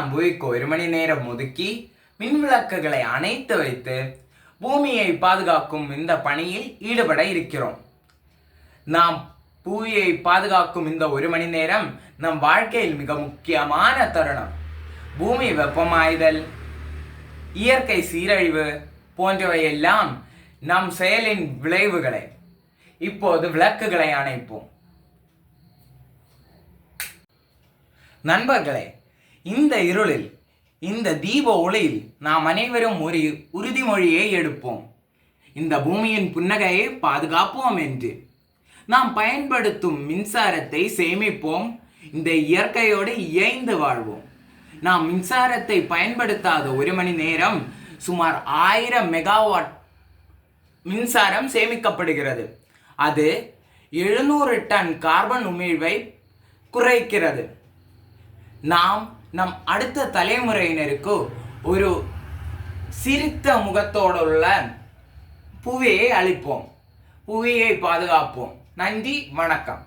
நாம் பூமிக்கு 1 மணி நேரம் ஒதுக்கி மின் விளக்குகளை அணைத்து வைத்து பூமியை பாதுகாக்கும் இந்த பணியில் ஈடுபட இருக்கிறோம். நாம் பூமியை பாதுகாக்கும் இந்த 1 மணி நேரம் நம் வாழ்க்கையில் மிக முக்கியமான தருணம். பூமி வெப்பமாய்தல், இயற்கை சீரழிவு போன்றவையெல்லாம் நம் செயலின் விளைவுகளை. இப்போது விளக்குகளை அணைப்போம். நண்பர்களே, இந்த இருளில், இந்த தீப ஒளியில் நாம் அனைவரும் ஒரு உறுதிமொழியை எடுப்போம். இந்த பூமியின் புன்னகையை பாதுகாப்போம் என்று. நாம் பயன்படுத்தும் மின்சாரத்தை சேமிப்போம். இந்த இயற்கையோடு இயைந்து வாழ்வோம். நாம் மின்சாரத்தை பயன்படுத்தாத 1 மணி நேரம் சுமார் 1000 மெகாவாட் மின்சாரம் சேமிக்கப்படுகிறது. அது 700 டன் கார்பன் உமிழ்வை குறைக்கிறது. நாம் நம் அடுத்த தலைமுறையினருக்கு ஒரு சிரித்த முகத்தோடுள்ள புவியை அளிப்போம். புவியை பாதுகாப்போம். நன்றி, வணக்கம்.